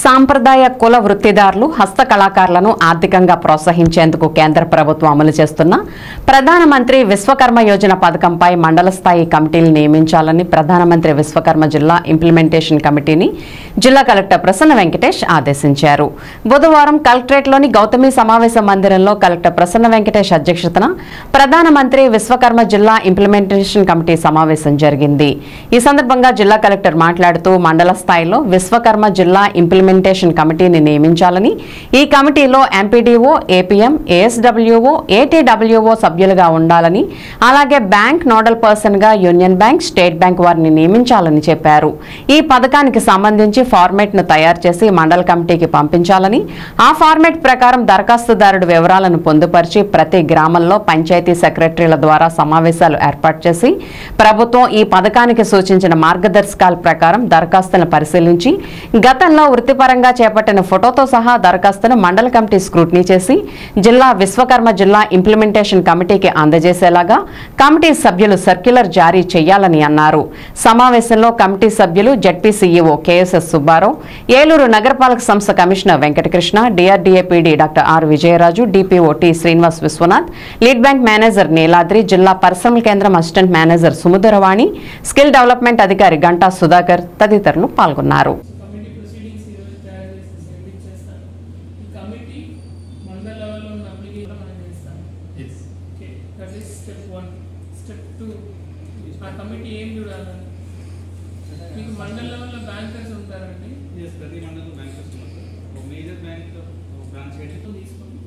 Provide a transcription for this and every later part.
సాంప్రదాయ కుల వృత్తిదారులు హస్తకళాకారులను ఆర్థికంగా ప్రోత్సహించేందుకు కేంద్ర ప్రభుత్వం అమలు చేస్తున్న ప్రధానమంత్రి విశ్వకర్మ యోజన పథకంపై మండల స్థాయి కమిటీలు నియమించాలని ప్రధానమంత్రి విశ్వకర్మ జిల్లా ఇంప్లిమెంటేషన్ కమిటీని జిల్లా కలెక్టర్ ప్రసన్న వెంకటేష్ ఆదేశించారు. బుధవారం కలెక్టరేట్లోని గౌతమి సమావేశ మందిరంలో కలెక్టర్ ప్రసన్న వెంకటేష్ అధ్యక్షతన ప్రధానమంత్రి విశ్వకర్మ జిల్లా ఇంప్లిమెంటేషన్ కమిటీ సమావేశం జరిగింది. ఈ సందర్భంగా జిల్లా కలెక్టర్ మాట్లాడుతూ మండల స్థాయిలో విశ్వకర్మ జిల్లా ఇంప్లిమెంటేషన్ కమిటీని నియమించాలని, ఈ కమిటీలో ఎంపీడీఓ, ఏపీఎం, ఏఎస్డబ్ల్యూఓ, ఏటీడబ్ల్యూఓ సభ్యులుగా ఉండాలని, అలాగే బ్యాంక్ నోడల్ పర్సన్ గా యూనియన్ బ్యాంక్, స్టేట్ బ్యాంక్ వారిని నియమించాలని చెప్పారు. ఈ పథకానికి సంబంధించి ఫార్మేట్ ను తయారు చేసి మండల కమిటీకి పంపించాలని, ఆ ఫార్మేట్ ప్రకారం దరఖాస్తుదారుడు వివరాలను పొందుపరిచి ప్రతి గ్రామంలో పంచాయతీ సెక్రటరీల ద్వారా సమావేశాలు ఏర్పాటు చేసి ప్రభుత్వం ఈ పథకానికి సూచించిన మార్గదర్శకాల ప్రకారం దరఖాస్తులను పరిశీలించి గతంలో వృత్తిపరంగా చేపట్టిన ఫోటోతో సహా దరఖాస్తును మండల కమిటీ స్క్రూటినీ చేసి జిల్లా విశ్వకర్మ జిల్లా ఇంప్లిమెంటేషన్ కమిటీకి అందజేసేలాగా కమిటీ సభ్యులు సర్క్యులర్ జారీ చేయాలని అన్నారు. సమావేశంలో కమిటీ సభ్యులు ZP CEO KSS Subbarao, Eluru నగరపాలక సంస్థ commissioner Venkatakrishna, DRDA PD doctor R Vijayaraju, DPO T Srinivas Vishwanath, lead bank manager Niladri, జిల్లా పరిశ్రమల కేంద్రం assistant manager Sumudaravani, skill development అధికారి గంటా సుధాకర్ తదితరులు పాల్గొన్నారు. మండల లెవెల్లో బ్యాంకర్స్ ఉంటారండి. ప్రతి మండలంలో బ్యాంకర్స్ ఉంటారు. ఒక మేజర్ బ్యాంక్ బ్రాంచ్ తీసుకొని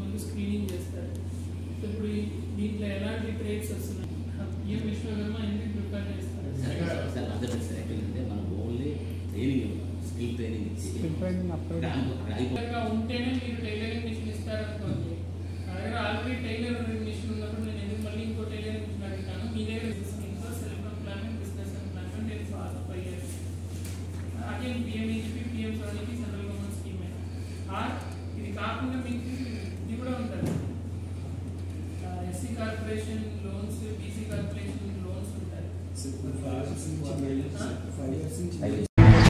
ముందు స్క్రీనింగ్ చేస్తారు. ఇప్పుడు దీంట్లో ఎలాంటి ట్రేడ్స్ వస్తున్నాయి, ఏ విశ్వకర్మ ఎందుకు ప్రిపేర్ చేస్తారు? ఉంటేనే మీరు టైలరింగ్ మిషన్ ఇస్తారనుకోండి. నా దగ్గర ఆల్రెడీ టైలరింగ్ మిషన్ ఉన్నప్పుడు నేను ఎందుకు మళ్ళీ ఇంకో టైలరింగ్ మిషన్ అడుగుతాను? మీ దగ్గర సెల్ఫ్ ఎంప్లాయ్మెంట్, బిజినెస్ ఎంప్లాయ్మెంట్ నేను ఫాలో అయ్యాను. Again PMEGP, PM Svanidhi central government scheme. ఇది కాకుండా మీకు ఇది కూడా ఉంటుంది, SC corporation loans, BC corporation loans ఉంటాయి.